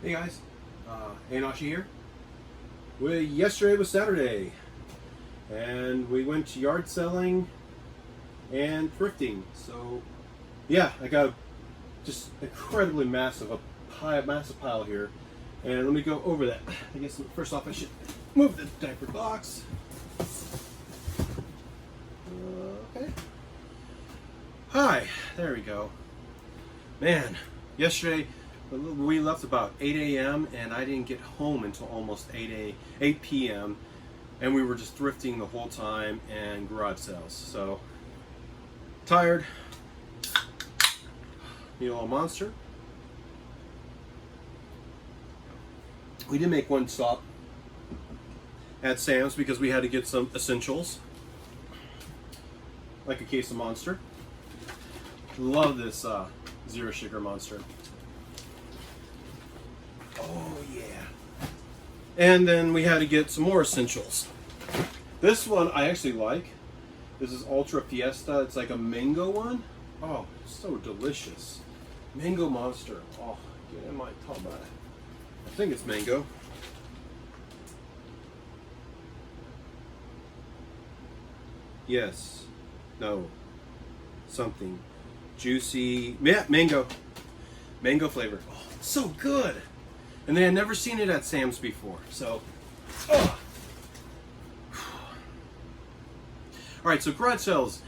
Hey guys, Anashi here. Yesterday was Saturday, and we went yard selling and thrifting. So, yeah, I got just incredibly massive pile here, and let me go over that. I guess first off I should move the diaper box. Okay. Hi, there we go. Man, yesterday we left about 8 a.m. and I didn't get home until almost 8 p.m. and we were just thrifting the whole time and garage sales. So tired. You know, a monster. We did make one stop at Sam's because we had to get some essentials, like a case of Monster. Love this zero sugar Monster. Oh yeah. And then we had to get some more essentials. This one I actually like. This is Ultra Fiesta. It's like a mango one. Oh, so delicious. Mango Monster. Oh, get in my tongue. I think it's mango. Yes. No. Something. Juicy. Yeah, mango. Mango flavor. Oh, so good. And they had never seen it at Sam's before. So, oh. Alright, so garage sales.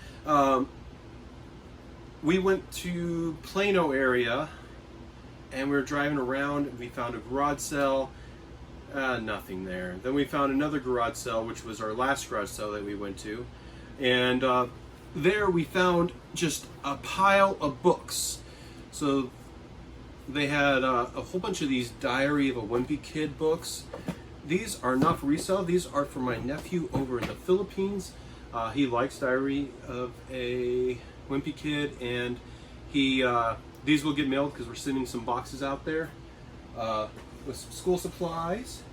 We went to Plano area and we were driving around and we found a garage sale. Nothing there. Then we found another garage sale, which was our last garage sale that we went to. And there we found just a pile of books. So they had a whole bunch of these Diary of a Wimpy Kid books. These are not for resale. These are for my nephew over in the Philippines. He likes Diary of a Wimpy Kid, and he these will get mailed because we're sending some boxes out there with some school supplies.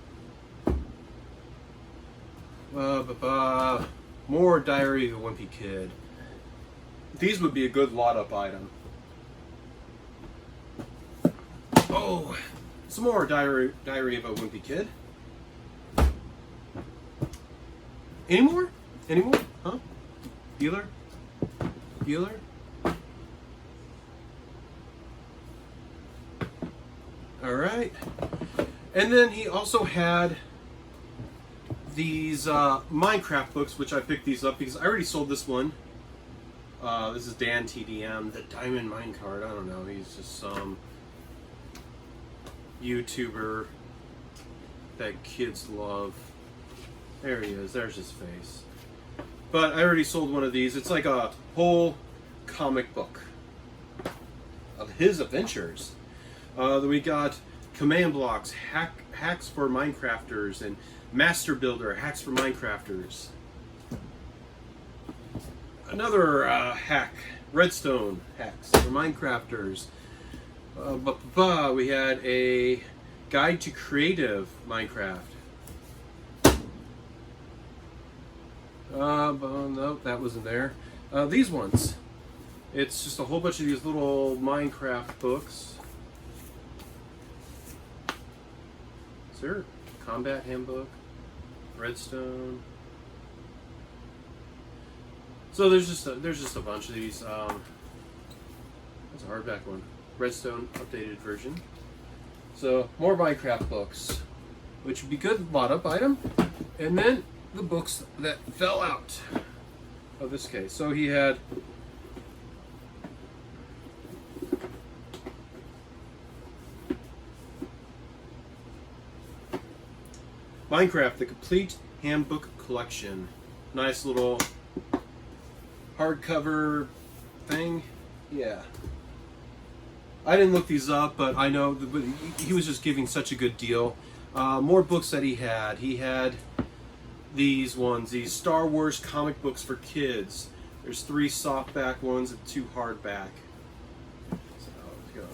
More Diary of a Wimpy Kid. These would be a good lot-up item. Oh, some more Diary of a Wimpy Kid. Any more? Any more? Huh? Bueller? Bueller? Alright. And then he also had these Minecraft books, which I picked these up because I already sold this one. This is Dan TDM, the Diamond Minecart. I don't know, he's just some YouTuber that kids love. There he is, there's his face. But I already sold one of these. It's like a whole comic book of his adventures. Then we got command blocks, hacks for Minecrafters, and Master Builder, hacks for Minecrafters. Another hack, redstone hacks for Minecrafters. We had a guide to creative Minecraft. No, that wasn't there. These ones. It's just a whole bunch of these little Minecraft books. Is there a combat handbook? Redstone. So there's just a bunch of these. That's a hardback one. Redstone updated version. So more Minecraft books, which would be good lot-up item. And then the books that fell out of this case. So he had Minecraft, the complete handbook collection. Nice little hardcover thing. Yeah. I didn't look these up, but I know he was just giving such a good deal. More books that he had. He had these ones, these Star Wars comic books for kids. There's 3 softback ones and 2 hardback. So let's go.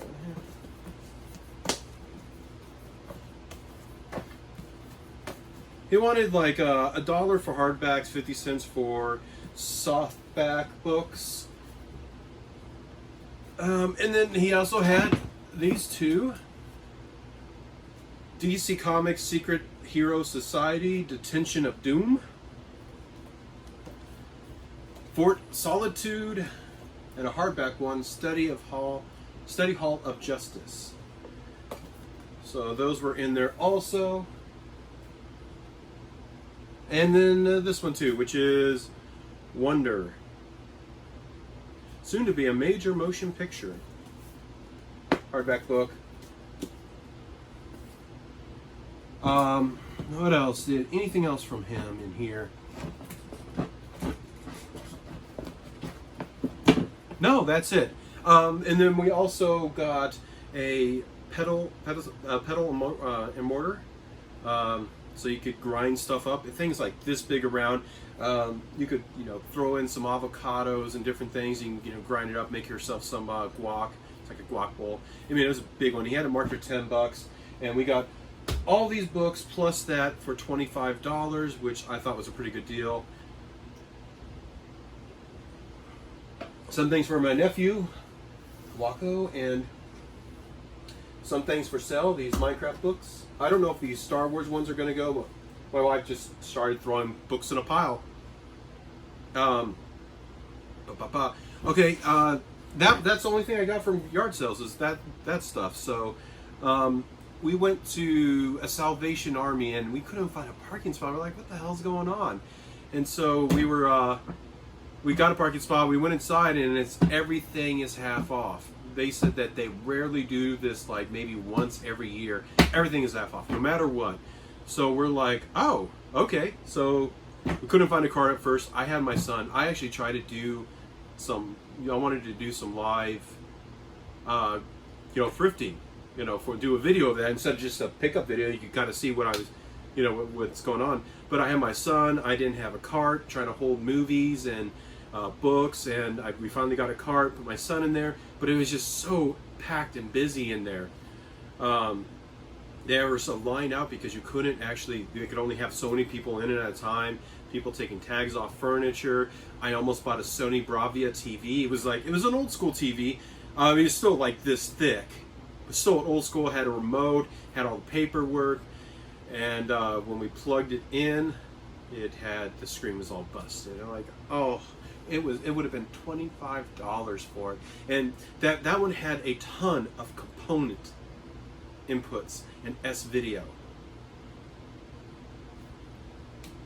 He wanted like $1 for hardbacks, 50 cents for softback books. And then he also had these two DC Comics Secret Hero Society, Detention of Doom. Fort Solitude, and a hardback one, Study Hall of Justice. So those were in there also. And then this one too, which is Wonder. Soon to be a major motion picture. Hardback book. What else? Anything else from him in here? No, that's it. And then we also got a pedal and mortar. So you could grind stuff up. Things like this big around. You could, throw in some avocados and different things. You can, grind it up, make yourself some guac. It's like a guac bowl. I mean, it was a big one. He had it marked for $10, and we got all these books plus that for $25, which I thought was a pretty good deal. Some things for my nephew, Waco, and some things for sale, these Minecraft books. I don't know if these Star Wars ones are going to go, but my wife just started throwing books in a pile. Okay, that's the only thing I got from yard sales is that stuff. So we went to a Salvation Army and we couldn't find a parking spot. We're like, what the hell's going on? And so we got a parking spot. We went inside and everything is half off. They said that they rarely do this, like maybe once every year. Everything is half off, no matter what. So we're like, oh, okay. So we couldn't find a car at first. I had my son. I actually tried to do some, I wanted to do some live, thrifting, do a video of that instead of just a pickup video. You could kind of see what I was, what's going on. But I had my son. I didn't have a cart, trying to hold movies and books, and we finally got a cart, put my son in there, but it was just so packed and busy in there. There was a line out because you couldn't actually, they could only have so many people in it at a time, people taking tags off furniture. I almost bought a Sony Bravia TV. It was an old school TV. It was still like this thick, but still old school, had a remote, had all the paperwork, and when we plugged it in, the screen was all busted. I'm like, oh, it would have been $25 for it. And that one had a ton of component inputs and S-video.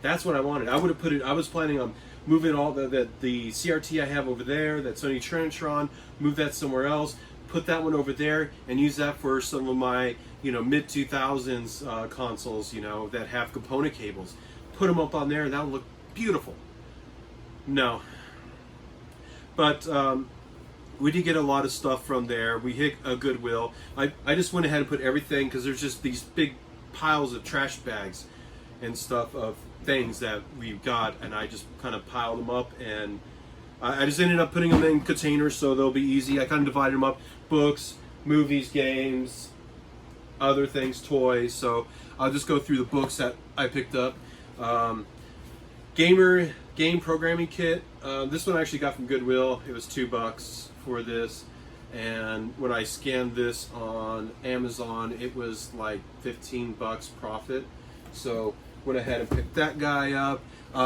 That's what I wanted. I would have put it, I was planning on moving all the CRT I have over there, that Sony Trinitron, move that somewhere else, put that one over there, and use that for some of my, mid-2000s consoles, that have component cables. Put them up on there, and that would look beautiful. No. But we did get a lot of stuff from there. We hit a Goodwill. I just went ahead and put everything, because there's just these big piles of trash bags and stuff of things that we've got, and I just kind of piled them up, and I just ended up putting them in containers so they'll be easy. I kind of divided them up: books, movies, games, other things, toys. So I'll just go through the books that I picked up. Game programming kit. This one I actually got from Goodwill. It was $2 for this, and when I scanned this on Amazon, it was like $15 profit. So went ahead and picked that guy up.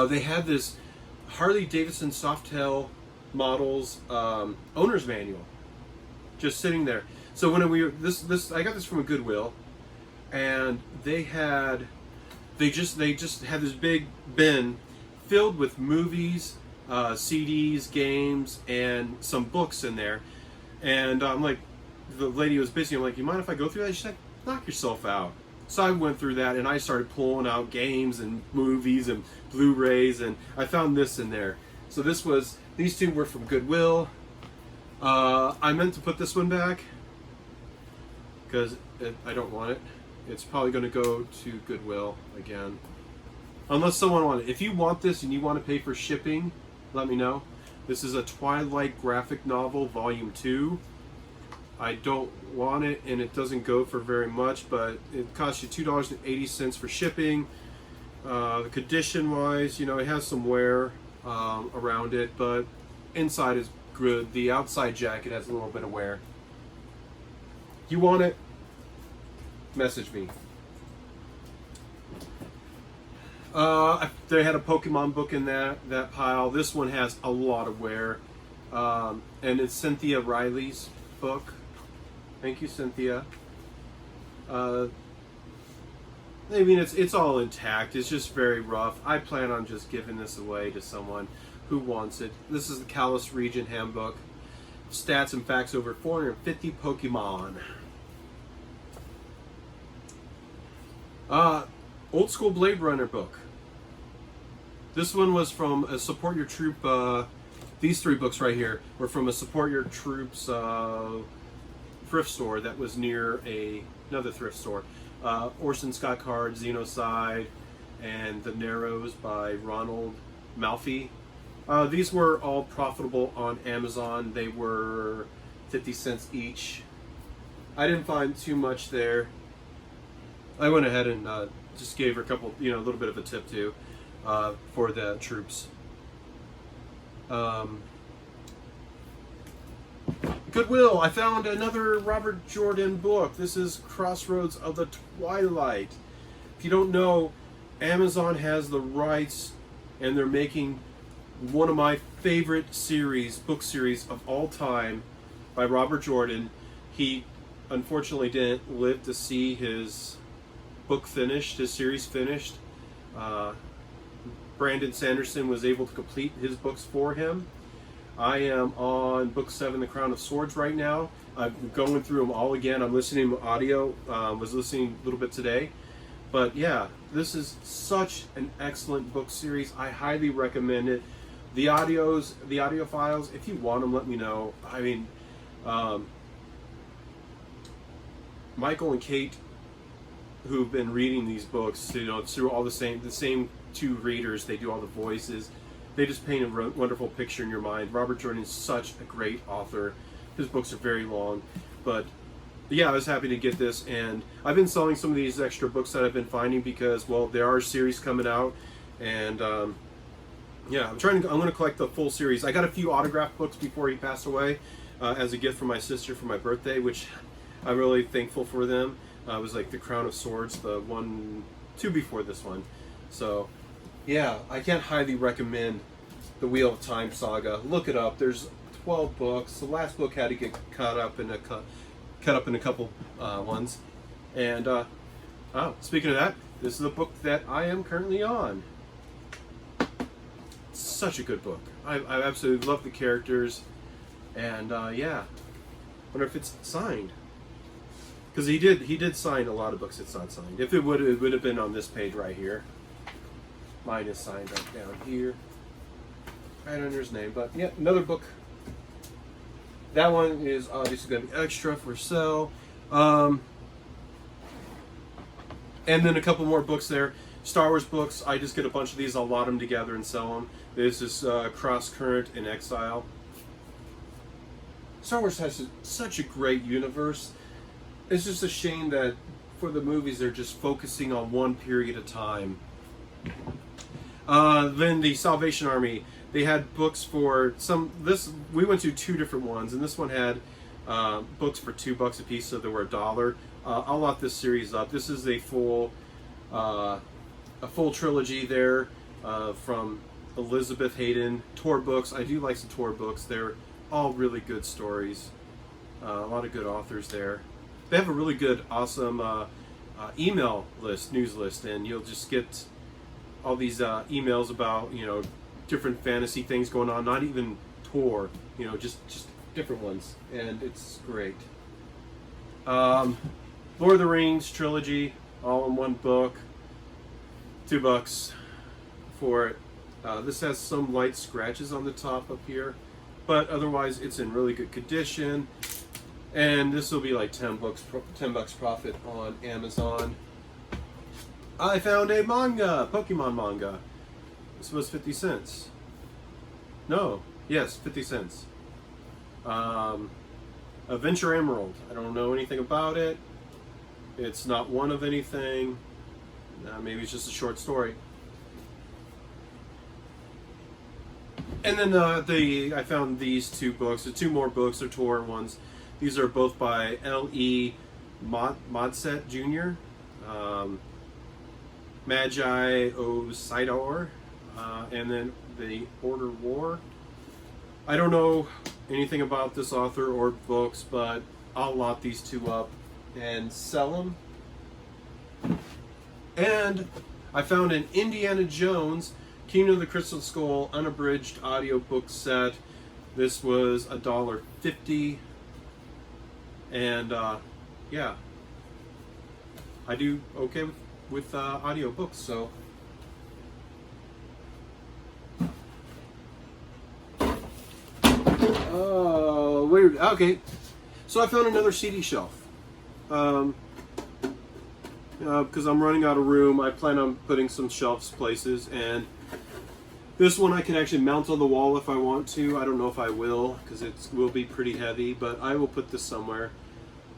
They had this Harley Davidson Softail models owner's manual just sitting there. So when I got this from a Goodwill, and they just had this big bin filled with movies, CDs, games, and some books in there. And I'm like, the lady was busy. I'm like, you mind if I go through that? She's like, knock yourself out. So I went through that, and I started pulling out games and movies and Blu-rays, and I found this in there. So these two were from Goodwill. I meant to put this one back because I don't want it. It's probably going to go to Goodwill again. Unless someone wants it. If you want this and you want to pay for shipping, let me know. This is a Twilight graphic novel, volume 2. I don't want it, and it doesn't go for very much, but it costs you $2.80 for shipping. The condition wise, it has some wear around it, but inside is good. The outside jacket has a little bit of wear. You want it? Message me. They had a Pokemon book in that pile. This one has a lot of wear, and it's Cynthia Riley's book. Thank you, Cynthia. I mean, it's all intact. It's just very rough. I plan on just giving this away to someone who wants it. This is the Kalos Region Handbook. Stats and facts over 450 Pokemon. Old School Blade Runner book. This one was from a Support Your Troop. These 3 books right here were from a Support Your Troops thrift store that was near another thrift store. Orson Scott Card, Xenocide, and The Narrows by Ronald Malfi. These were all profitable on Amazon. They were 50 cents each. I didn't find too much there. I went ahead and just gave her a couple, a little bit of a tip too, for the troops. Goodwill, I found another Robert Jordan book. This is Crossroads of the Twilight. If you don't know, Amazon has the rights, and they're making one of my favorite book series of all time by Robert Jordan. He unfortunately didn't live to see his book finished, his series finished. Brandon Sanderson was able to complete his books for him. I am on book 7, The Crown of Swords, right now. I'm going through them all again. I'm listening to audio. Was listening a little bit today. But yeah, this is such an excellent book series. I highly recommend it. The audio files, if you want them, let me know. I mean, Michael and Kate, who've been reading these books, through all the same 2 readers, they do all the voices. They just paint a wonderful picture in your mind. Robert Jordan is such a great author. His books are very long, but yeah, I was happy to get this, and I've been selling some of these extra books that I've been finding because, well, there are series coming out, and yeah, I'm going to collect the full series. I got a few autographed books before he passed away as a gift from my sister for my birthday, which I'm really thankful for them. It was like The Crown of Swords, the 2 before this one. So yeah, I can't highly recommend the Wheel of Time saga. Look it up. There's 12 books. The last book had to get cut up in a couple ones. And speaking of that, this is the book that I am currently on. It's such a good book. I absolutely love the characters, and yeah, wonder if it's signed. Because he did sign a lot of books. It's not signed. If it would have been on this page right here. Mine is signed right down here, right under his name. But yeah, another book. That one is obviously going to be extra for sale. And then a couple more books there. Star Wars books. I just get a bunch of these. I'll lot them together and sell them. This is Cross Current and Exile. Star Wars has such a great universe. It's just a shame that for the movies they're just focusing on one period of time. Then the Salvation Army, they had books for we went to 2 different ones, and this one had books for $2 a piece, so they were $1. I'll lot this series up. This is a full trilogy there from Elizabeth Hayden. Tor books. I do like some Tor books. They're all really good stories. A lot of good authors there. They have a really good, awesome email list, news list, and you'll just get all these emails about different fantasy things going on. Not even Tor, just different ones, and it's great. Lord of the Rings trilogy, all in one book. $2 for it. This has some light scratches on the top up here, but otherwise it's in really good condition. And this will be like $10 profit on Amazon. I found a manga, Pokemon manga. This was 50 cents. No, yes, 50 cents. Adventure Emerald. I don't know anything about it. It's not one of anything. Maybe it's just a short story. And then I found these 2 books. The 2 more books are Tor ones. These are both by L.E. Modset Jr. Magi O Sidor, and then the Order War. I don't know anything about this author or books, but I'll lot these two up and sell them. And I found an Indiana Jones Kingdom of the Crystal Skull unabridged audiobook set. This was $1.50, and yeah, I do okay with audiobooks, so. Oh, weird. Okay, so I found another CD shelf. Because I'm running out of room, I plan on putting some shelves places, and this one I can actually mount on the wall if I want to. I don't know if I will, because it will be pretty heavy, but I will put this somewhere.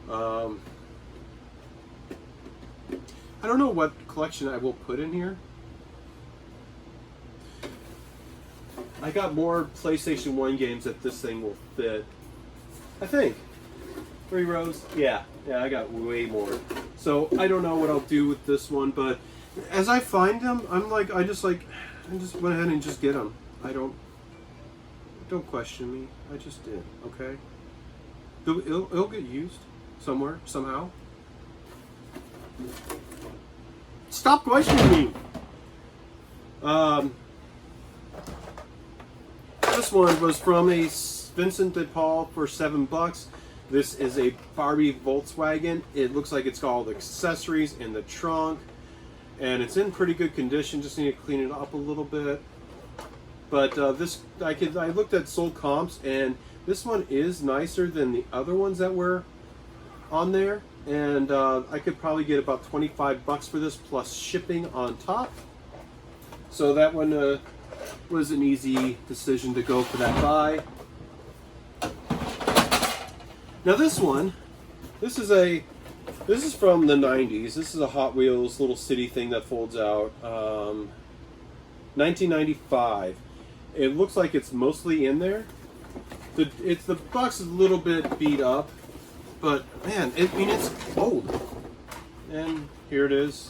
I don't know what collection I will put in here. I got more PlayStation 1 games that this thing will fit. I think. 3 rows? Yeah, I got way more. So I don't know what I'll do with this one, but as I find them, I just went ahead and just get them. Don't question me. I just did, okay? It'll get used somewhere, somehow. Stop questioning me! This one was from a Vincent de Paul for $7. This is a Barbie Volkswagen. It looks like it's got all the accessories in the trunk, and it's in pretty good condition. Just need to clean it up a little bit. But I looked at sold comps, and this one is nicer than the other ones that were on there. And I could probably get about $25 for this plus shipping on top. So that one was an easy decision to go for that buy. Now this one, this is from the 90s. This is a Hot Wheels little city thing that folds out. 1995. It looks like it's mostly in there. The box is a little bit beat up, but man, it's old. And here it is.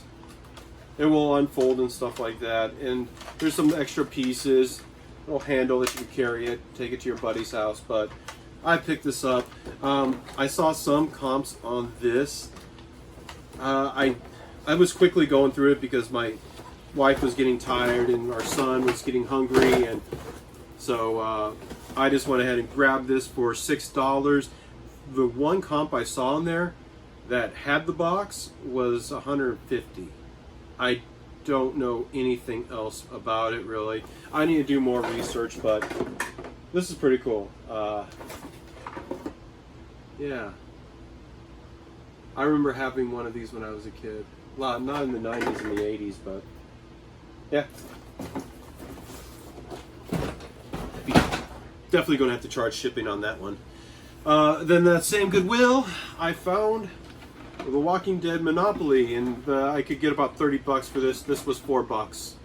It will unfold and stuff like that. And there's some extra pieces. A little handle that you can carry it, take it to your buddy's house. But I picked this up. I saw some comps on this. I was quickly going through it because my wife was getting tired and our son was getting hungry, and so I just went ahead and grabbed this for $6. The one comp I saw in there that had the box was $150. I don't know anything else about it really. I need to do more research, but this is pretty cool. Yeah. I remember having one of these when I was a kid. Well, not in the 90s and the 80s, but yeah. Definitely going to have to charge shipping on that one. Then that same Goodwill, I found The Walking Dead Monopoly, and I could get about $30 for this. This was $4.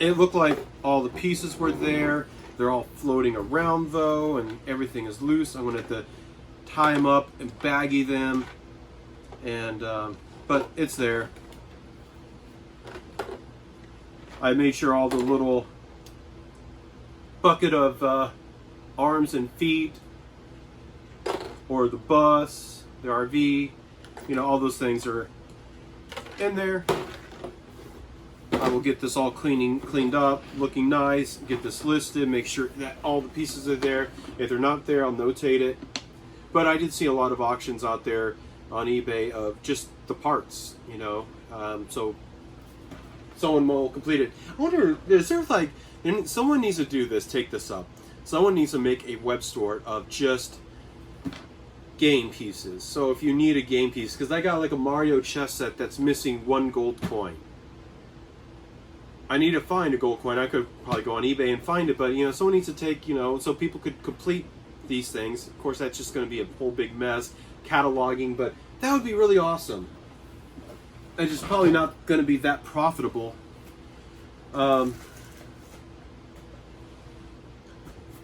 It looked like all the pieces were there. They're all floating around though, and everything is loose. I'm going to have to tie them up and baggy them, and but it's there. I made sure all the little bucket of arms and feet, or the bus, the RV, you know, all those things are in there. I will get this all cleaned up, looking nice, get this listed, make sure that all the pieces are there. If they're not there, I'll notate it. But I did see a lot of auctions out there on eBay of just the parts, you know, so someone will complete it. I wonder, is there like, and someone needs to do this, take this up. Someone needs to make a web store of just game pieces. So if you need a game piece, because I got like a Mario chess set that's missing one gold coin. I need to find a gold coin. I could probably go on eBay and find it, but you know, someone needs to take, you know, so people could complete these things. Of course, that's just going to be a whole big mess, cataloging, but that would be really awesome. It's just probably not going to be that profitable.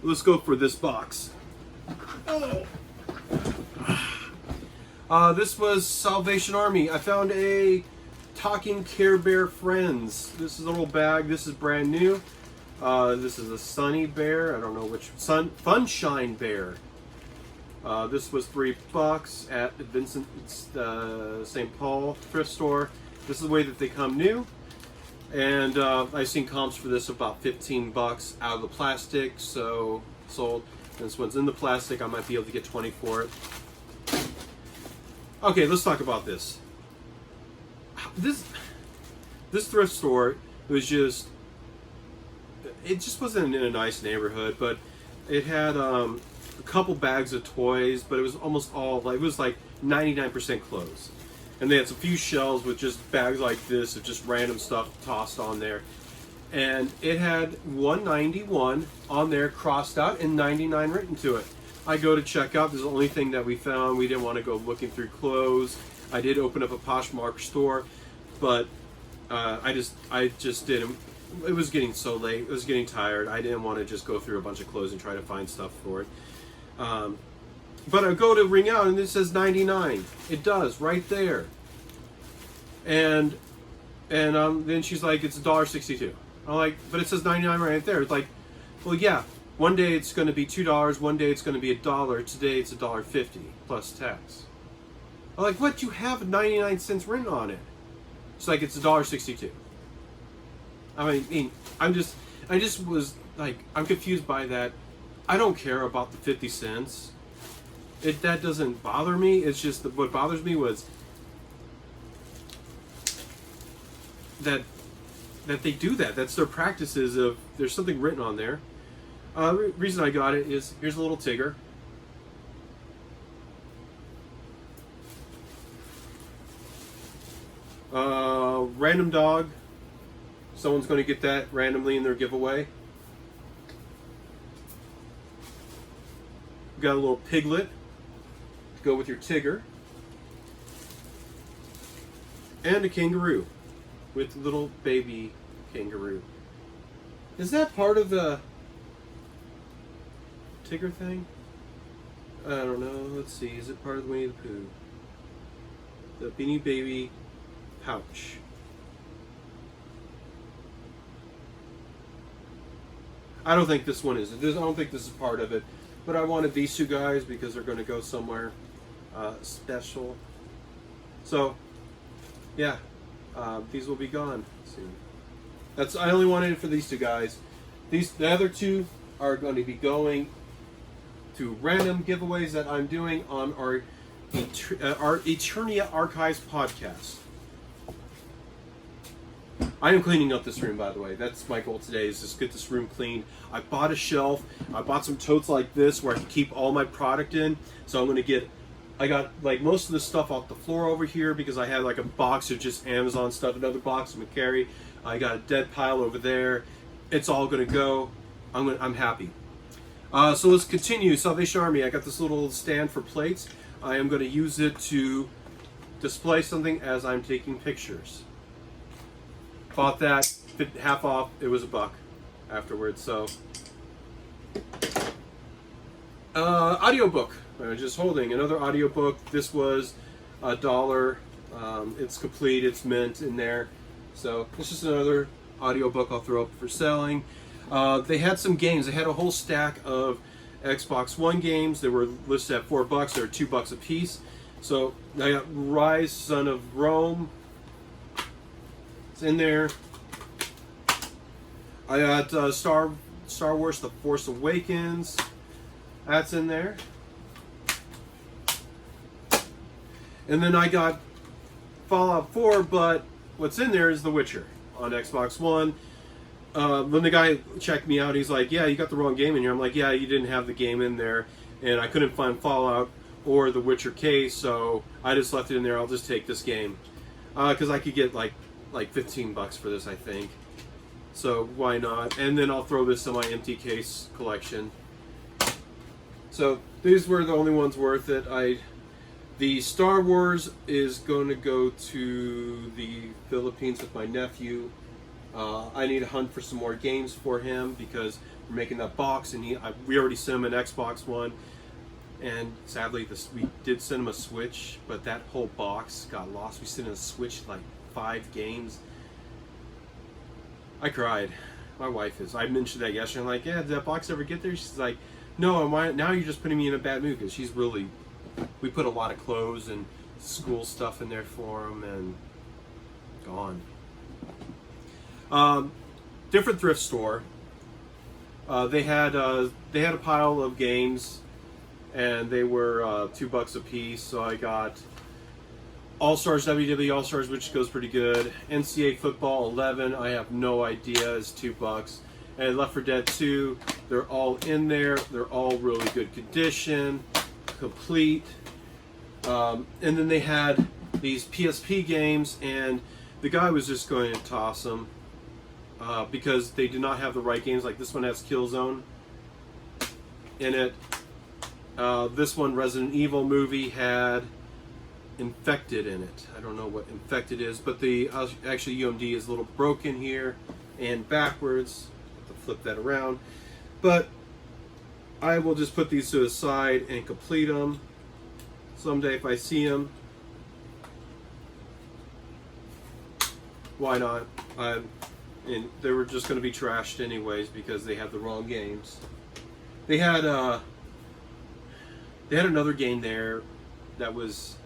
Let's go for this box. Oh. This was Salvation Army. I found a Talking Care Bear Friends. This is a little bag. This is brand new. This is a Sunny Bear. I don't know which. Funshine Bear. This was $3 at Vincent St. Paul Thrift Store. This is the way that they come new. And I've seen comps for this about $15 out of the plastic. So sold. And this one's in the plastic. I might be able to get 20 for it. Okay, let's talk about this. This thrift store was just, it just wasn't in a nice neighborhood, but it had a couple bags of toys, but it was almost all, like, it was like 99% clothes. And they had some few shelves with just bags like this of just random stuff tossed on there. And it had $191 on there crossed out and $99 written to it. I go to check out. This is the only thing that we found. We didn't want to go looking through clothes. I did open up a Poshmark store, but I just didn't. It was getting so late. I was getting tired. I didn't want to just go through a bunch of clothes and try to find stuff for it. But I go to ring out and it says 99. It does right there. And then she's like, it's $1.62. I'm like, but it says 99 right there. It's like, well, yeah. One day it's going to be $2. One day it's going to be $1. Today it's $1.50 plus tax. I'm like, what? You have 99 cents written on it. It's like, it's $1.62. I mean, I just was like, I'm confused by that. I don't care about the 50 cents. That doesn't bother me. It's just that what bothers me was that they do that. That's their practices of, there's something written on there. Reason I got it is, here's a little Tigger. Random dog. Someone's going to get that randomly in their giveaway. Got a little piglet to go with your Tigger. And a kangaroo with little baby kangaroo. Is that part of the Tigger thing? I don't know. Let's see. Is it part of the Winnie the Pooh? The Beanie Baby pouch. I don't think this one is. I don't think this is part of it. But I wanted these two guys because they're going to go somewhere special. So, yeah. These will be gone soon. I only wanted it for these two guys. The other two are going to be going to random giveaways that I'm doing on our Eternia Archives podcast. I am cleaning up this room, by the way. That's my goal today, is just get this room cleaned. I bought a shelf. I bought some totes like this where I can keep all my product in. So I'm going to I got like most of the stuff off the floor over here because I had like a box of just Amazon stuff, another box of McCary. I got a dead pile over there. It's all going to go. I'm happy. So let's continue. Salvation Army. I got this little stand for plates. I am going to use it to display something as I'm taking pictures. Bought that, half off. It was $1 afterwards. So, audiobook. I'm just holding another audiobook. This was $1. It's complete. It's mint in there. So it's just another audiobook I'll throw up for selling. They had some games. They had a whole stack of Xbox One games. They were listed at $4. They were $2 a piece. So I got Rise, Son of Rome. It's in there. I got Star Wars: The Force Awakens. That's in there. And then I got Fallout 4, but what's in there is The Witcher on Xbox One. When the guy checked me out, he's like, yeah, you got the wrong game in here. I'm like, yeah, you didn't have the game in there. And I couldn't find Fallout or The Witcher case, so I just left it in there. I'll just take this game. Because I could get like $15 for this, I think. So why not? And then I'll throw this in my empty case collection. So these were the only ones worth it. The Star Wars is going to go to the Philippines with my nephew. I need to hunt for some more games for him because we're making that box, and we already sent him an Xbox One. And sadly, we did send him a Switch, but that whole box got lost. We sent him a Switch like 5 games. I cried. My wife is. I mentioned that yesterday. I'm like, yeah, did that box ever get there? She's like, no, and why, now you're just putting me in a bad mood, because she's really, we put a lot of clothes and school stuff in there for them, and gone. Different thrift store. They had a pile of games, and they were $2 a piece. So I got All Stars, WWE All Stars, which goes pretty good. NCAA Football 11, I have no idea, is $2. And Left 4 Dead 2, they're all in there. They're all really good condition, complete. And then they had these PSP games, and the guy was just going to toss them because they did not have the right games. Like this one has Killzone in it. This one, Resident Evil movie, had Infected in it. I don't know what Infected is, but the actually UMD is a little broken here and backwards. Have to flip that around. But I will just put these to the side and complete them someday if I see them. Why not? And they were just going to be trashed anyways because they have the wrong games. They had another game there that wasn't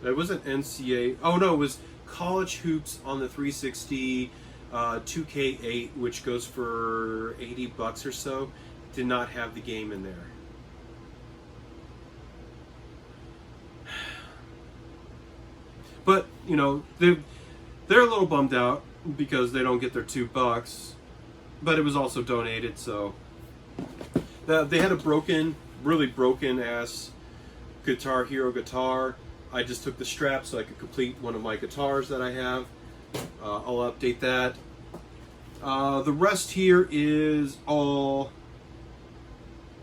NCAA. Oh no, it was College Hoops on the 360, 2K8, which goes for $80 or so. Did not have the game in there. But you know, they're a little bummed out because they don't get their $2. But it was also donated, so they had a really broken ass Guitar Hero guitar. I just took the strap so I could complete one of my guitars that I have. I'll update that. The rest here is all.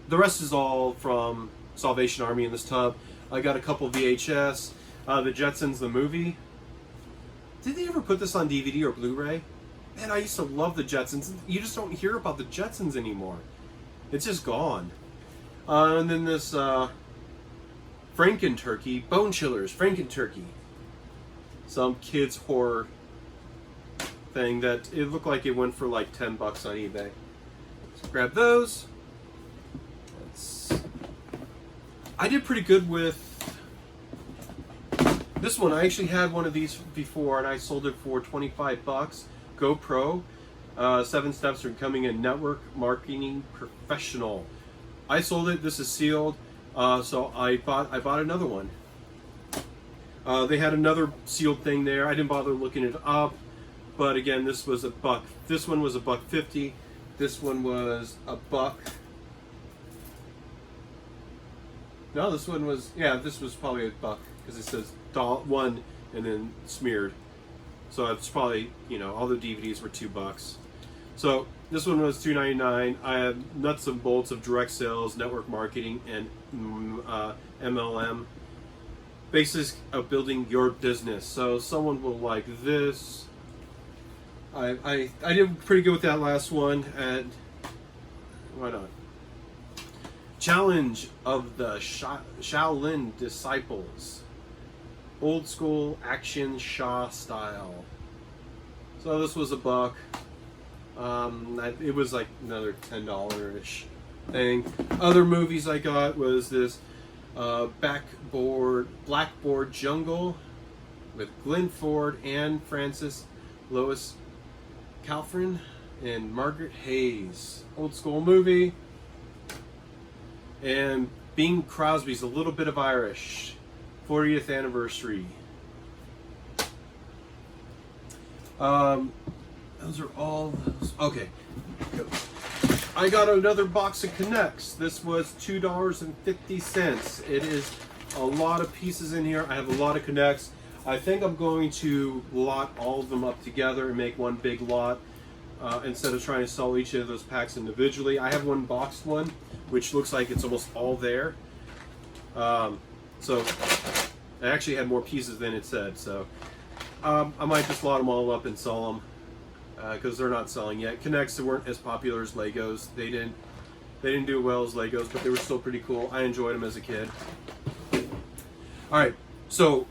The rest is all from Salvation Army in this tub. I got a couple VHS. The Jetsons, the movie. Did they ever put this on DVD or Blu-ray? Man, I used to love the Jetsons. You just don't hear about the Jetsons anymore. It's just gone. And then this Franken-Turkey, Bone Chillers, Franken-Turkey. Some kids' horror thing that it looked like it went for like $10 on eBay. So grab those. I did pretty good with this one. I actually had one of these before and I sold it for $25. GoPro, 7 steps to becoming a network marketing professional. I sold it. This is sealed, so I bought another one. They had another sealed thing there. I didn't bother looking it up, but again, this was $1. This one was $1.50. This one was $1. No, this one was, yeah, this was probably $1 because it says $1 and then smeared. So it's probably, you know, all the DVDs were $2. So this one was $2.99. I have nuts and bolts of direct sales, network marketing, and MLM. Basics of building your business. So someone will like this. I did pretty good with that last one, and why not? Challenge of the Shaolin Disciples. Old school action Shaw style. So this was $1. It was like another $10-ish thing. Other movies I got was this Blackboard Jungle with Glenn Ford, Anne Francis, Lois Calfrin, and Margaret Hayes. Old school movie. And Bing Crosby's A Little Bit of Irish. 40th anniversary. Those are all those. Okay. I got another box of Connects. This was $2.50. It is a lot of pieces in here. I have a lot of Connects. I think I'm going to lot all of them up together and make one big lot instead of trying to sell each of those packs individually. I have one boxed one, which looks like it's almost all there. So I actually had more pieces than it said. So I might just lot them all up and sell them because they're not selling yet. Connects weren't as popular as Legos. They didn't do well as Legos, but they were still pretty cool. I enjoyed them as a kid. All right, so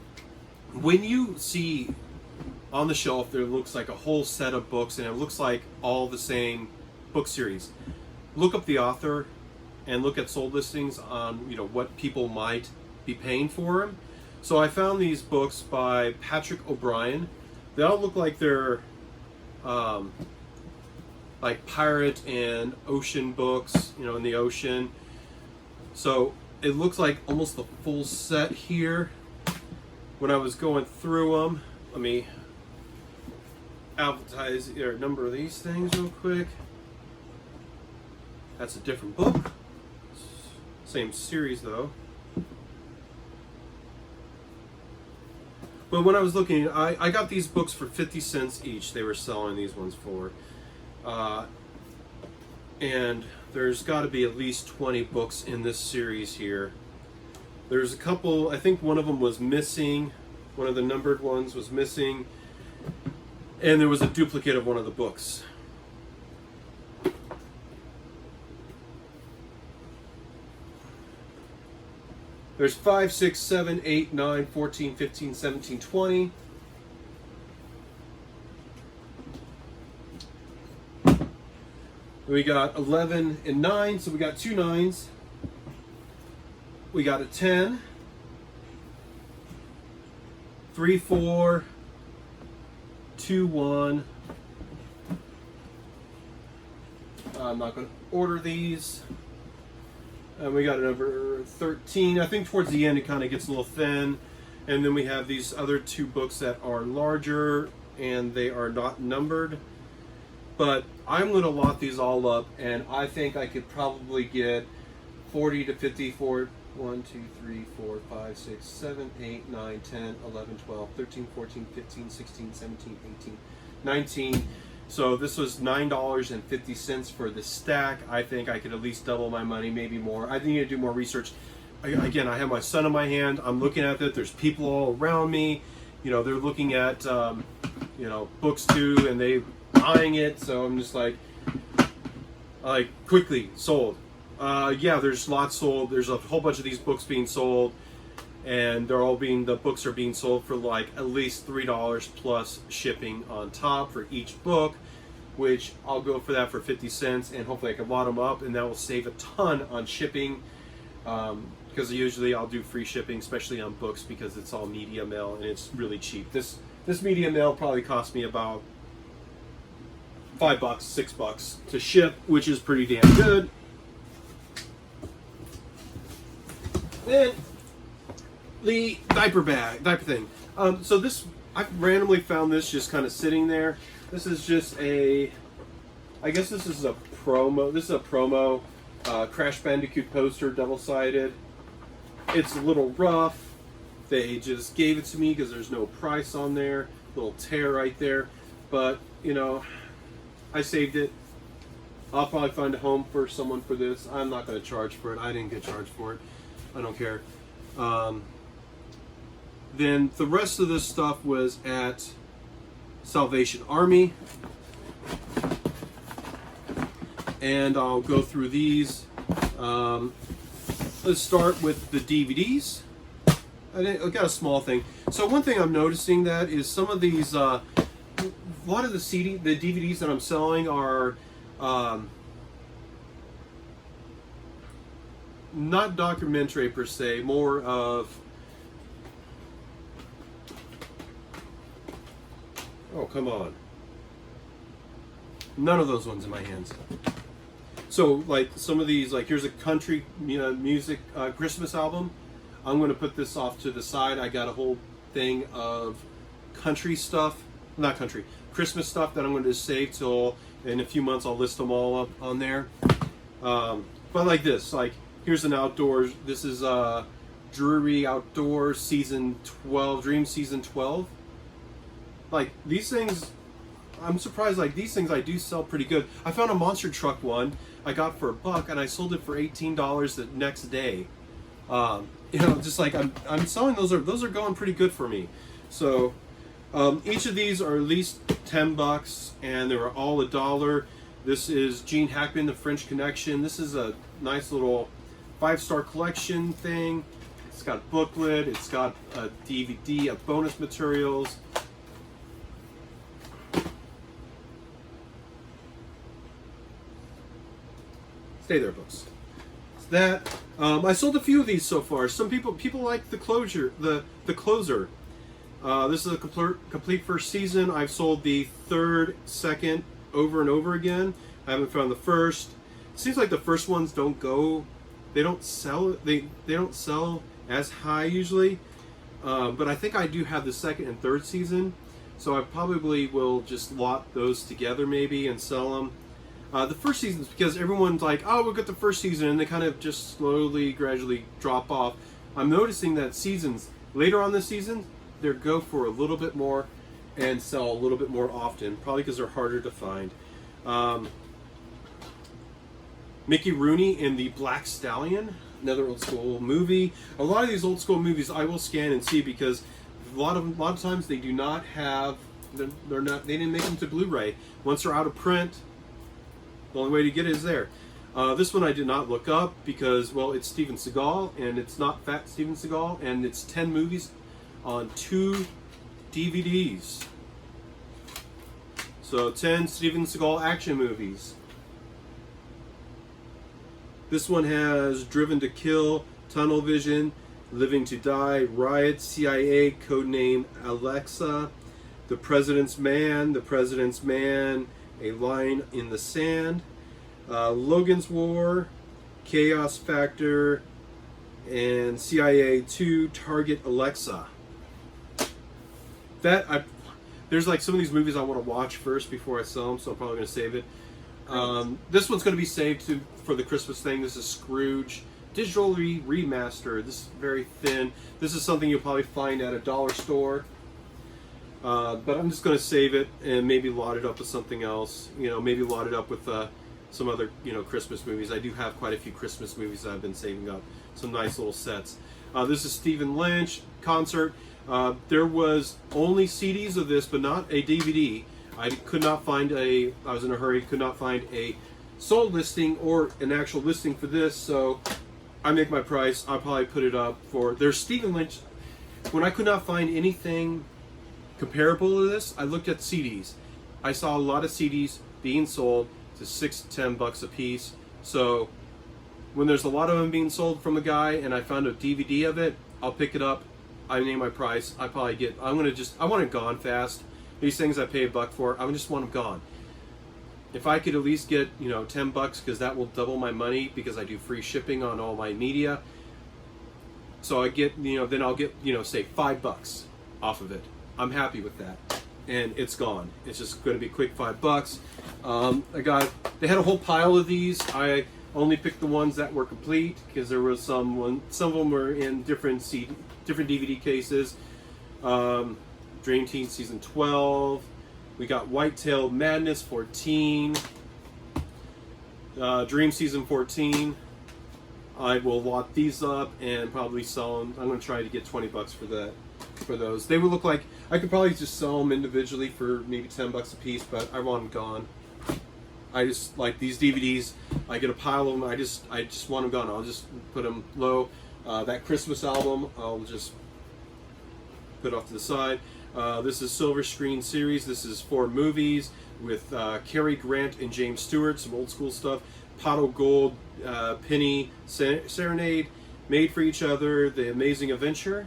when you see on the shelf there looks like a whole set of books and it looks like all the same book series, look up the author and look at sold listings on, you know, what people might be paying for them. So I found these books by Patrick O'Brien. They all look like they're like pirate and ocean books, you know, in the ocean. So it looks like almost the full set here. When I was going through them, let me advertise or number these things real quick. That's a different book. Same series though. But when I was looking, I got these books for 50 cents each. They were selling these ones for. And there's got to be at least 20 books in this series here. There's a couple, I think one of them was missing. One of the numbered ones was missing. And there was a duplicate of one of the books. There's 5, 6, 7, 8, 9, 14, 15, 17, 20. We got 11 and 9, so we got 2 9s. We got a 10, 3, 4, 2, 1. I'm not going to order these. And we got a number 13. I think towards the end it kind of gets a little thin. And then we have these other 2 books that are larger and they are not numbered. But I'm going to lot these all up, and I think I could probably get 40 to 50 for 1, 2, 3, 4, 5, 6, 7, 8, 9, 10, 11, 12, 13, 14, 15, 16, 17, 18, 19. So this was $9.50 for the stack. I think I could at least double my money, maybe more. I need to do more research. Again, I have my son in my hand. I'm looking at it. There's people all around me. You know, they're looking at, you know, books too, and they buying it. So I'm just like quickly sold. Yeah, there's lots sold. There's a whole bunch of these books being sold, and the books are being sold for like at least $3 plus shipping on top for each book, which I'll go for that for 50 cents, and hopefully I can lot them up, and that will save a ton on shipping, because usually I'll do free shipping, especially on books, because it's all media mail and it's really cheap. This media mail probably cost me about $5, $6 to ship, which is pretty damn good. Then the diaper thing. So this, I randomly found this just kind of sitting there. This is just I guess this is a promo. This is a promo Crash Bandicoot poster, double-sided. It's a little rough. They just gave it to me because there's no price on there. Little tear right there. But, you know, I saved it. I'll probably find a home for someone for this. I'm not going to charge for it. I didn't get charged for it. I don't care. Then the rest of this stuff was at Salvation Army. And I'll go through these. Let's start with the DVDs. I got a small thing. So one thing I'm noticing that is some of these, a lot of the DVDs that I'm selling are not documentary per se, more of, oh come on, none of those ones in my hands. So like some of these, like here's a country music Christmas album. I'm going to put this off to the side. I got a whole thing of country stuff, not country, Christmas stuff that I'm going to save till in a few months. I'll list them all up on there. But like this, like here's an outdoors. This is Drury Outdoors Season 12, Dream Season 12. Like these things, I'm surprised. Like these things, I do sell pretty good. I found a monster truck one I got for $1, and I sold it for $18 the next day. You know, just like I'm selling those are going pretty good for me. So each of these are at least $10, and they were all $1. This is Gene Hackman, The French Connection. This is a nice little 5-star collection thing. It's got a booklet. It's got a DVD of bonus materials. Stay there, books. It's that. I sold a few of these so far. Some people like the closer. This is a complete first season. I've sold the third, second over and over again. I haven't found the first. It seems like the first ones don't go. They don't sell. They don't sell as high usually. But I think I do have the second and third season, so I probably will just lot those together maybe and sell them. The first season is because everyone's like, oh, we'll get the first season, and they kind of just slowly, gradually drop off. I'm noticing that seasons, later on this season, they go for a little bit more and sell a little bit more often, probably because they're harder to find. Mickey Rooney in the Black Stallion, another old school movie. A lot of these old school movies I will scan and see because a lot of times they do not have, they didn't make them to Blu-ray. Once they're out of print, the only way to get it is there. This one I did not look up because, well, it's Steven Seagal, and it's not fat Steven Seagal, and it's 10 movies on 2 DVDs. So 10 Steven Seagal action movies. This one has Driven to Kill, Tunnel Vision, Living to Die, Riot, CIA, Codename Alexa, The President's Man, A Line in the Sand, Logan's War, Chaos Factor, and CIA 2, Target Alexa. There's like some of these movies I want to watch first before I sell them, so I'm probably going to save it. This one's going to be saved for the Christmas thing. This is Scrooge, digitally remastered. This is very thin. This is something you'll probably find at a dollar store. But I'm just going to save it and maybe lot it up with something else. Maybe lot it up with some other, Christmas movies. I do have quite a few Christmas movies that I've been saving up. Some nice little sets. This is Stephen Lynch concert. There was only CDs of this, but not a DVD. I could not find I was in a hurry, could not find a sold listing or an actual listing for this, so I make my price. I'll probably put it up for, there's Stephen Lynch. When I could not find anything comparable to this, I looked at CDs. I saw a lot of CDs being sold to $6 to $10 a piece. So when there's a lot of them being sold from a guy and I found a DVD of it, I'll pick it up. I name my price. I want it gone fast. These things I pay $1 for, I just want them gone. If I could at least get, $10, because that will double my money because I do free shipping on all my media. So I get, then I'll get, say $5 off of it. I'm happy with that. And it's gone. It's just going to be quick $5. They had a whole pile of these. I only picked the ones that were complete because there was some of them were in different DVD cases. Dream Team Season 12. We got Whitetail Madness 14. Dream Season 14. I will lot these up and probably sell them. I'm going to try to get $20 for those. They would look like I could probably just sell them individually for maybe $10 a piece, but I want them gone. I just like these DVDs. I get a pile of them. I just want them gone. I'll just put them low. That Christmas album, I'll just put off to the side. This is Silver Screen Series. This is 4 movies with Cary Grant and James Stewart, some old school stuff. Pot of Gold, Penny Serenade, Made for Each Other, The Amazing Adventure.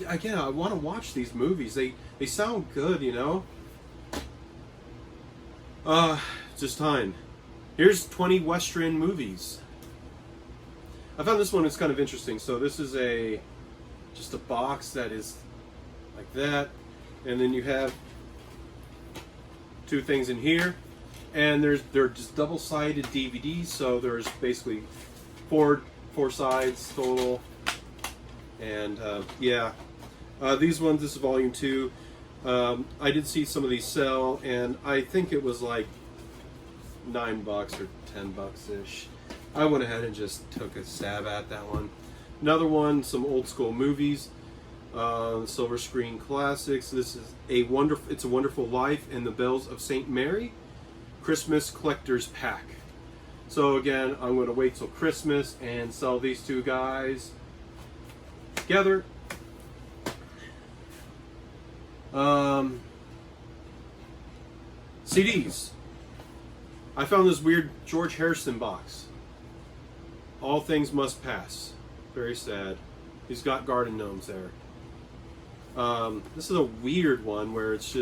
Again, I want to watch these movies. They sound good, Just time. Here's 20 Western movies. I found this one is kind of interesting. So this is just a box that is like that, and then you have 2 things in here, and they're just double-sided DVDs. So there's basically four sides total, and these ones. This is volume 2. I did see some of these sell, and I think it was like $9 or $10-ish. I went ahead and just took a stab at that one. Another one, some old school movies, Silver Screen Classics. This is It's a Wonderful Life and the Bells of St. Mary, Christmas Collector's Pack. So again, I'm going to wait till Christmas and sell these two guys together. CDs. I found this weird George Harrison box. All Things Must Pass. Very sad. He's got garden gnomes there. This is a weird one where it's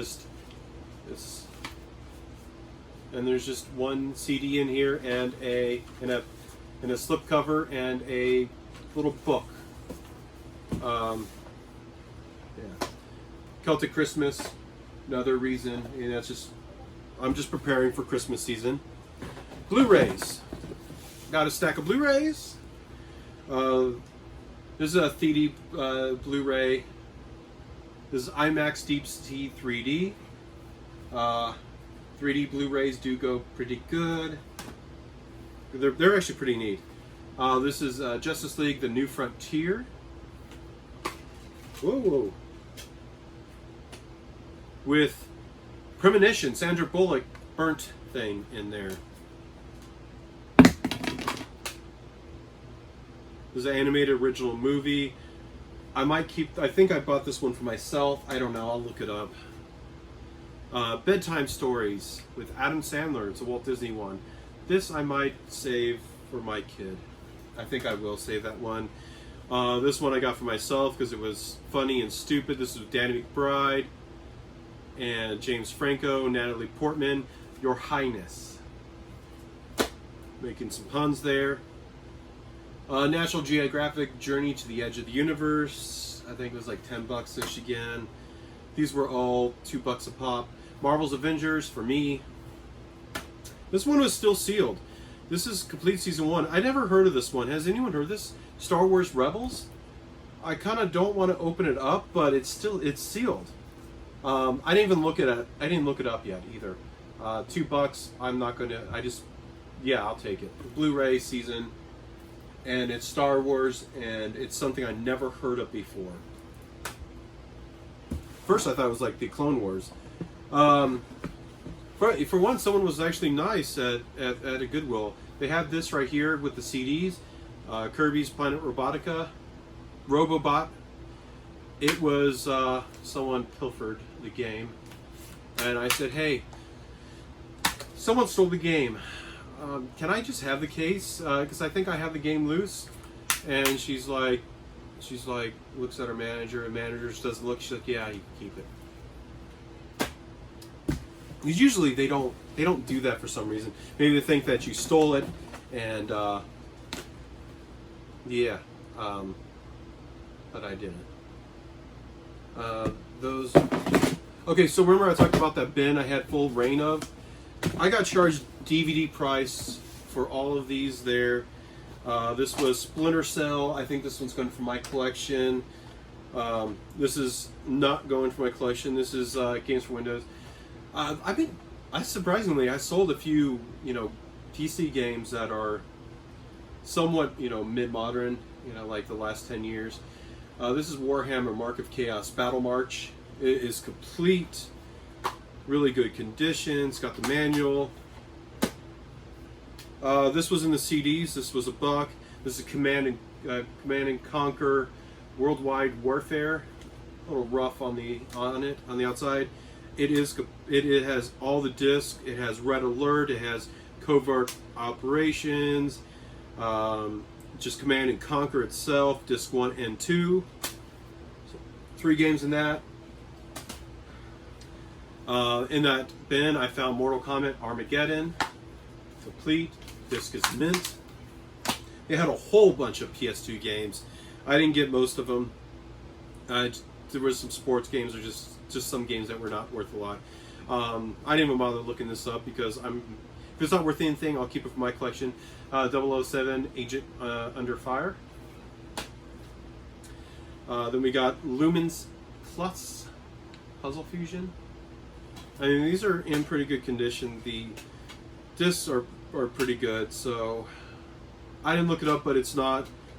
and there's just one CD in here and in a slipcover and a little book. Yeah. Celtic Christmas, another reason, and I'm just preparing for Christmas season. Blu-rays. Got a stack of Blu-rays. This is a 3D Blu-ray. This is IMAX Deep Sea 3D. 3D Blu-rays do go pretty good. They're actually pretty neat. This is Justice League: The New Frontier. Whoa. With Premonition, Sandra Bullock burnt thing in there. This is an animated original movie. I think I bought this one for myself. I don't know, I'll look it up. Bedtime Stories with Adam Sandler. It's a Walt Disney one. This I might save for my kid. I think I will save that one. This one I got for myself because it was funny and stupid. This is Danny McBride and James Franco, Natalie Portman. Your Highness. Making some puns there. National Geographic Journey to the Edge of the Universe. I think it was like $10-ish again. These were all $2 a pop. Marvel's Avengers for me. This one was still sealed. This is complete season 1. I never heard of this one. Has anyone heard of this? Star Wars Rebels. I kind of don't want to open it up, but it's sealed. I didn't even look at it. I didn't look it up yet either. $2. I'm not gonna. I'll take it. Blu-ray season, and it's Star Wars, and it's something I never heard of before. First, I thought it was like the Clone Wars. For one, someone was actually nice at a Goodwill. They have this right here with the CDs. Kirby's Planet Robobot. It was someone pilfered the game, and I said, "Hey, someone stole the game. Can I just have the case? Because I think I have the game loose." And she's like, looks at her manager, and manager just doesn't look. She's like, "Yeah, you can keep it." Usually they don't do that for some reason. Maybe they think that you stole it, and but I didn't. Okay, so remember I talked about that bin I had full reign of? I got charged DVD price for all of these there. This was Splinter Cell. I think this one's going for my collection. This is not going for my collection. This is games for Windows. Surprisingly, I sold a few, PC games that are somewhat, mid-modern, like the last 10 years. This is Warhammer Mark of Chaos Battle March. It is complete, really good condition. It's got the manual. This was in the CDs. This was $1. This is Command and Conquer Worldwide Warfare. A little rough on the outside. It has all the discs. It has Red Alert. It has Covert Operations. Just Command and Conquer itself. Disc 1 and 2. So 3 games in that. In that bin, I found Mortal Kombat Armageddon. Complete. Disc is mint. They had a whole bunch of PS2 games. I didn't get most of them. There was some sports games or just some games that were not worth a lot. I didn't even bother looking this up because if it's not worth anything, I'll keep it for my collection. 007 Agent Under Fire. Then we got Lumens Plus Puzzle Fusion. I mean, these are in pretty good condition. The discs are pretty good, so I didn't look it up, but it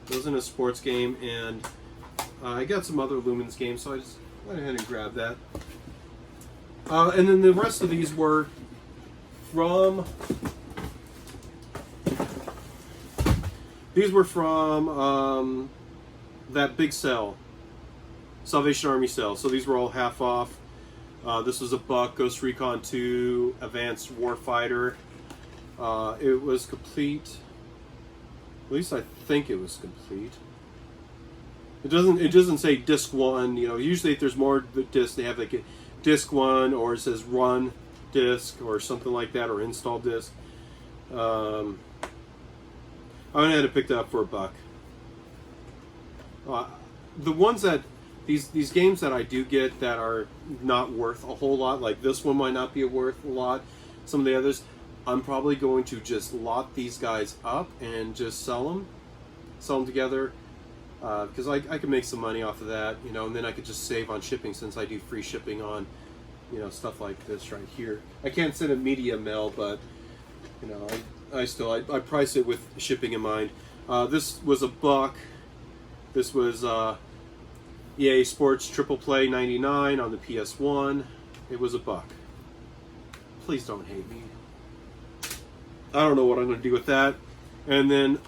wasn't a sports game, and I got some other Lumens games, so I just went ahead and grabbed that. And then the rest of these were from These were from that big sale, Salvation Army sale. So these were all half off. This was $1. Ghost Recon 2, Advanced Warfighter. It was complete. At least I think it was complete. It doesn't say disc 1. You know, usually if there's more discs, they have like a disc 1, or it says run disc or something like that, or install disc. I went ahead and picked it up for $1. The ones that these games that I do get that are not worth a whole lot, like this one might not be worth a lot. Some of the others, I'm probably going to just lot these guys up and just sell them together, because I could make some money off of that, you know, and then I could just save on shipping, since I do free shipping on, you know, stuff like this right here. I can't send a media mail, but you know, I price it with shipping in mind. This was $1. This was EA Sports Triple Play 99 on the PS1. It was $1. Please don't hate me. I don't know what I'm going to do with that. And then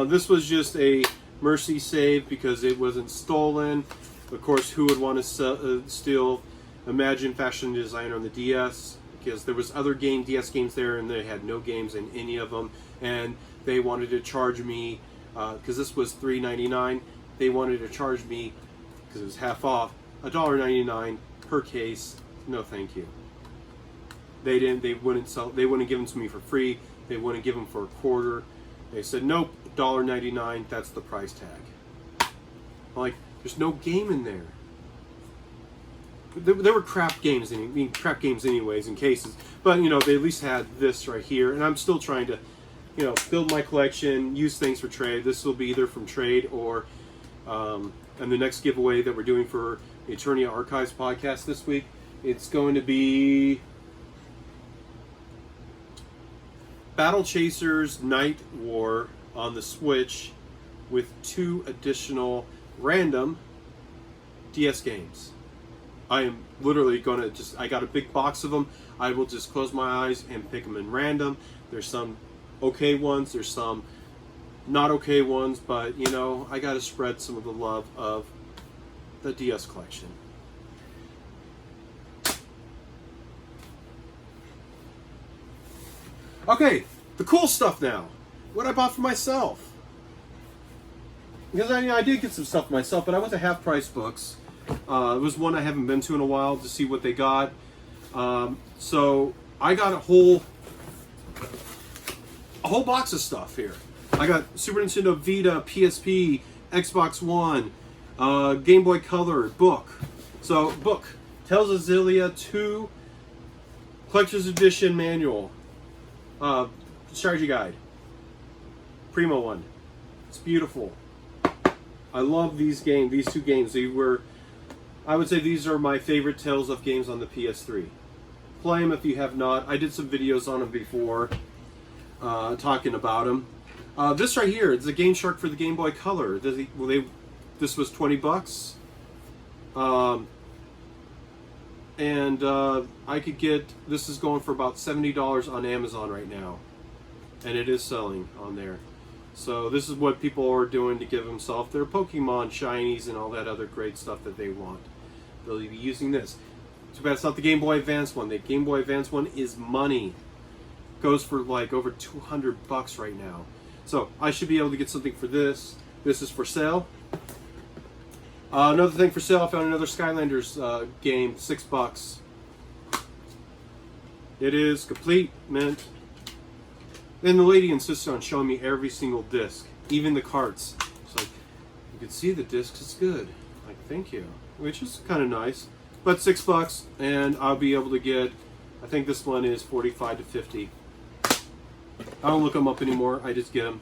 this was just a Mercy save because it wasn't stolen. Of course, who would want to steal Imagine Fashion Designer on the DS? Because there was other DS games there, and they had no games in any of them. And they wanted to charge me, because this was $3.99. They wanted to charge me, because it was half off, $1.99 per case. No, thank you. They didn't. They wouldn't sell. They wouldn't give them to me for free. They wouldn't give them for $0.25. They said nope, $1.99. That's the price tag. I'm like, there's no game in there. There were crap games, crap games anyways, in cases. But you know, they at least had this right here, and I'm still trying to, you know, build my collection, use things for trade. This will be either from trade or, and the next giveaway that we're doing for the Eternia Archives podcast this week, it's going to be Battle Chasers Night War on the Switch with 2 additional random DS games. I am literally going to I got a big box of them. I will just close my eyes and pick them in random. There's some okay ones, there's some not okay ones, but you know, I got to spread some of the love of the DS collection. Okay, the cool stuff now. What I bought for myself. Because I did get some stuff for myself, but I went to Half Price Books. It was one I haven't been to in a while to see what they got. So I got a whole box of stuff here. I got Super Nintendo, Vita, PSP, Xbox One, Game Boy Color, book. So book, Tales of Xillia 2, Collector's Edition manual, strategy guide, Primo one. It's beautiful. I love these games. These 2 games. They were, I would say, these are my favorite Tales of games on the PS3. Play them if you have not. I did some videos on them before, talking about them. This right here, it's a Game Shark for the Game Boy Color. This was $20. And I could get, this is going for about $70 on Amazon right now. And it is selling on there. So this is what people are doing to give themselves their Pokemon shinies and all that other great stuff that they want. They'll be using this. Too bad it's not the Game Boy Advance one. The Game Boy Advance one is money. Goes for like over $200 right now. So I should be able to get something for this. This is for sale. Another thing for sale, I found another Skylanders game, $6. It is complete, mint. And the lady insisted on showing me every single disc, even the carts. It's like, you can see the discs, it's good. Like, thank you. Which is kind of nice. But $6, and I'll be able to get, I think this one is 45 to 50. I don't look them up anymore, I just get them.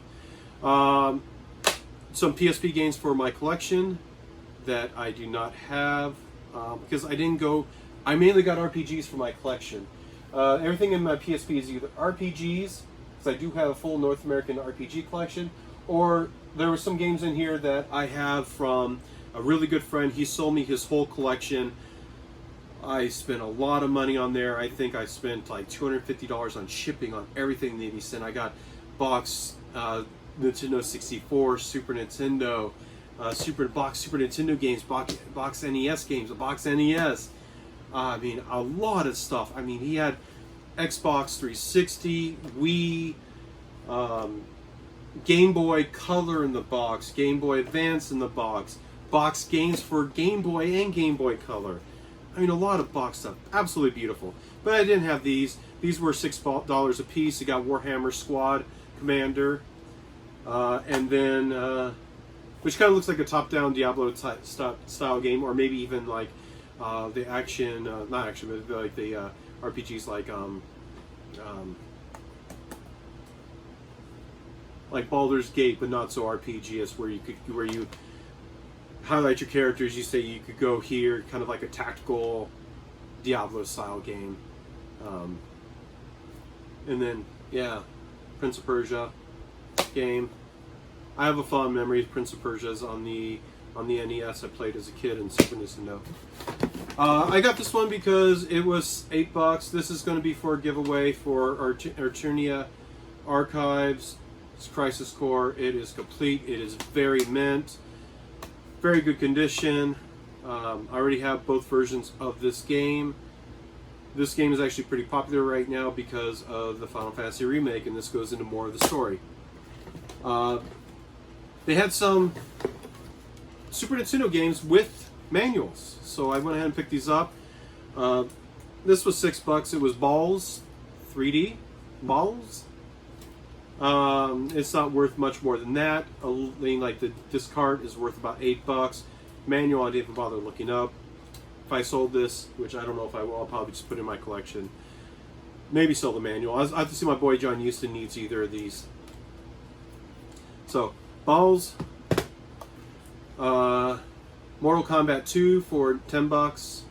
Some PSP games for my collection that I do not have, because I mainly got RPGs for my collection. Everything in my PSP is either RPGs, because I do have a full North American RPG collection, or there were some games in here that I have from a really good friend. He sold me his whole collection. I spent a lot of money on there. I think I spent like $250 on shipping on everything that he sent. I got box Nintendo 64, Super Nintendo, Super Nintendo games, box NES games, a box NES. I mean, a lot of stuff. I mean, he had Xbox 360, Wii, Game Boy Color in the box, Game Boy Advance in the box games for Game Boy and Game Boy Color. I mean, a lot of box stuff. Absolutely beautiful. But I didn't have these. These were $6 a piece. You got Warhammer Squad Commander. And then, which kind of looks like a top-down Diablo style game, or maybe even like the action, not action, but like the RPGs like Baldur's Gate, but not so RPG-ish, where you highlight your characters. You say you could go here, kind of like a tactical Diablo style game. And then, yeah, Prince of Persia game. I have a fond memory of Prince of Persia's on the NES. I played as a kid in Super Nintendo. I got this one because it was $8. This is going to be for a giveaway for Arturnia Archives. It's Crisis Core. It is complete. It is very mint. Very good condition. I already have both versions of this game. This game is actually pretty popular right now because of the Final Fantasy remake, and this goes into more of the story. They had some Super Nintendo games with manuals, so I went ahead and picked these up. This was $6. It was Balls, 3D Balls. It's not worth much more than that. Like the disc cart is worth about $8. Manual I didn't even bother looking up. If I sold this, which I don't know if I will, I'll probably just put it in my collection. Maybe sell the manual. I have to see my boy John Houston needs either of these. So, Balls. Mortal Kombat 2 for $10.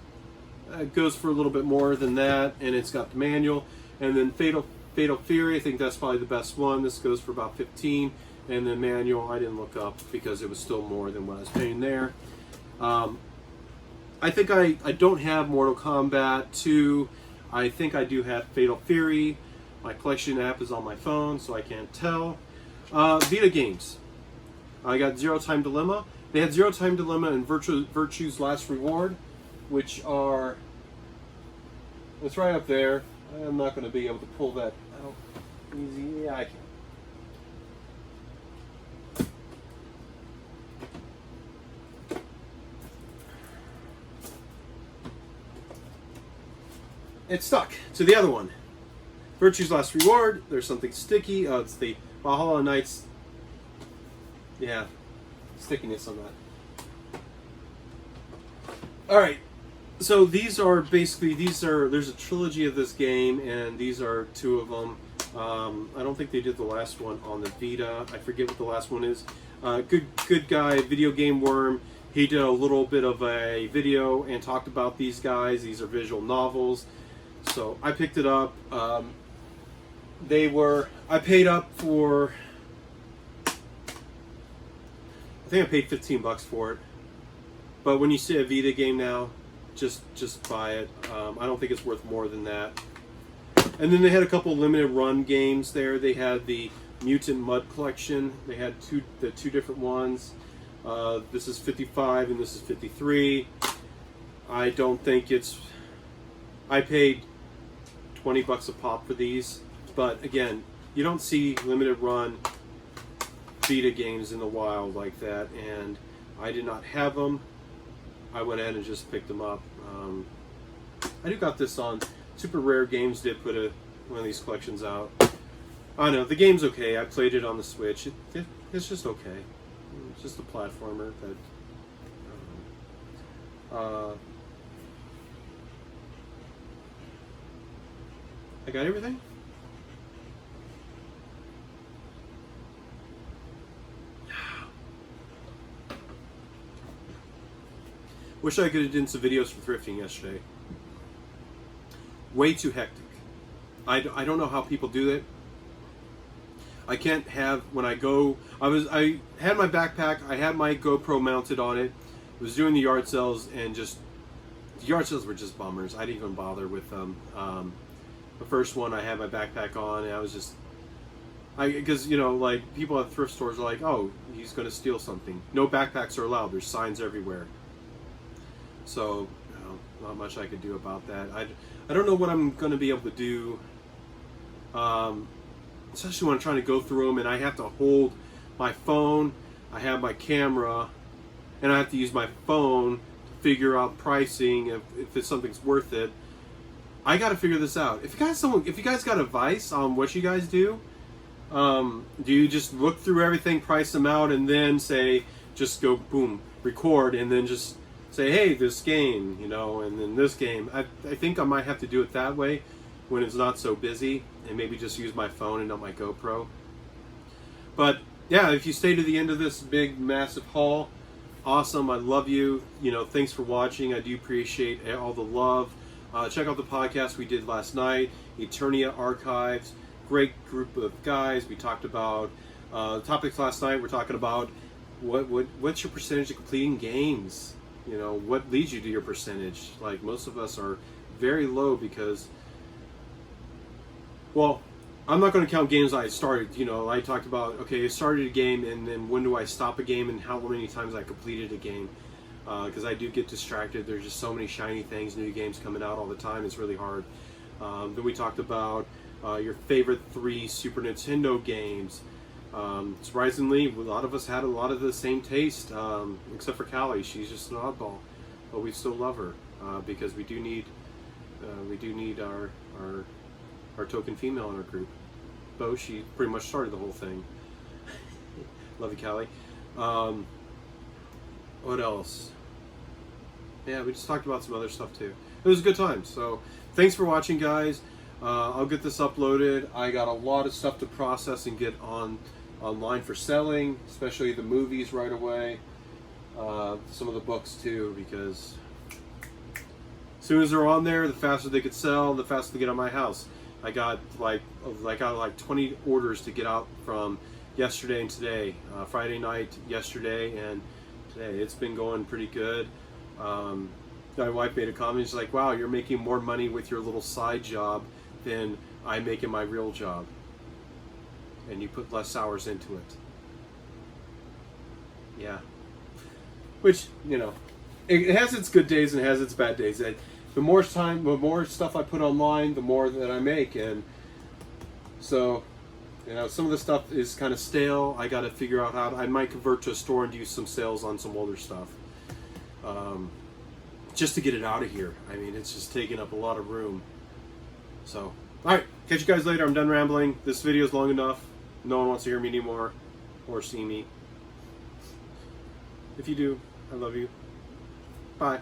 It goes for a little bit more than that, and it's got the manual. And then Fatal Fury, I think that's probably the best one. This goes for about $15. And then manual, I didn't look up because it was still more than what I was paying there. I think I don't have Mortal Kombat 2. I think I do have Fatal Fury. My collection app is on my phone, so I can't tell. Vita games. I got Zero Time Dilemma. They had Zero Time Dilemma and Virtue's Last Reward, which are... It's right up there. I'm not going to be able to pull that out easy. Yeah, I can. It's stuck to the other one. Virtue's Last Reward. There's something sticky. It's the Valhalla Knights. Yeah, stickiness on that. All right. So these are basically there's a trilogy of this game, and these are two of them. I don't think they did the last one on the Vita. I forget what the last one is. Good guy, Video Game Worm. He did a little bit of a video and talked about these guys. These are visual novels. So I picked it up. I paid up for, I think I paid $15 for it. But when you see a Vita game now, just buy it. I don't think it's worth more than that. And then they had a couple limited run games there. They had the Mutant Mud Collection. They had the two different ones. This is 55 and this is 53. I don't think it's... I paid $20 a pop for these, but again, you don't see limited run Vita games in the wild like that, and I did not have them. I went ahead and just picked them up. I do got this on Super Rare Games. Did put one of these collections out. I don't know, the game's okay. I played it on the Switch. It's just okay. It's just a platformer that. I got everything? Wish I could have done some videos for thrifting yesterday. Way too hectic. I don't know how people do it. I can't have, when I go, I had my backpack, I had my GoPro mounted on it, was doing the yard sales, and the yard sales were just bummers. I didn't even bother with them. The first one I had my backpack on, and Because you know, like people at thrift stores are like, oh, he's going to steal something. No backpacks are allowed. There's signs everywhere. So, you know, not much I could do about that. I don't know what I'm going to be able to do, especially when I'm trying to go through them and I have to hold my phone. I have my camera, and I have to use my phone to figure out pricing if it's something's worth it. I got to figure this out. If you guys got advice on what you guys do you just look through everything, price them out, and then say, just go boom, record, and then just say, hey, this game, you know, and then this game. I think I might have to do it that way when it's not so busy, and maybe just use my phone and not my GoPro. But yeah, if you stay to the end of this big, massive haul, awesome. I love you. You know, thanks for watching. I do appreciate all the love. Check out the podcast we did last night, Eternia Archives. Great group of guys. We talked about topics last night. We're talking about what's your percentage of completing games. You know, what leads you to your percentage. Like, most of us are very low because, well, I'm not going to count games I started. You know, I talked about, okay, I started a game, and then when do I stop a game, and how many times I completed a game. Because I do get distracted. There's just so many shiny things, new games coming out all the time. It's really hard. Then we talked about your favorite 3 Super Nintendo games. Surprisingly, a lot of us had a lot of the same taste, except for Callie. She's just an oddball, but we still love her because we do need our token female in our group. Bo, she pretty much started the whole thing. Love you, Callie. What else? Yeah, we just talked about some other stuff too. It was a good time. So thanks for watching, guys. I'll get this uploaded. I got a lot of stuff to process and get online for selling, especially the movies right away. Some of the books too, because as soon as they're on there, the faster they could sell, the faster they get on my house. I got like 20 orders to get out from yesterday and today. Friday night, yesterday, and today. It's been going pretty good. My wife made a comment. She's like, "Wow, you're making more money with your little side job than I make in my real job, and you put less hours into it." Yeah, which, you know, it has its good days and it has its bad days. The more stuff I put online, the more that I make, and so, you know, some of the stuff is kind of stale. I got to figure out how I might convert to a store and do some sales on some older stuff, just to get it out of here. I mean, it's just taking up a lot of room. So, alright, catch you guys later. I'm done rambling. This video is long enough. No one wants to hear me anymore or see me. If you do, I love you. Bye.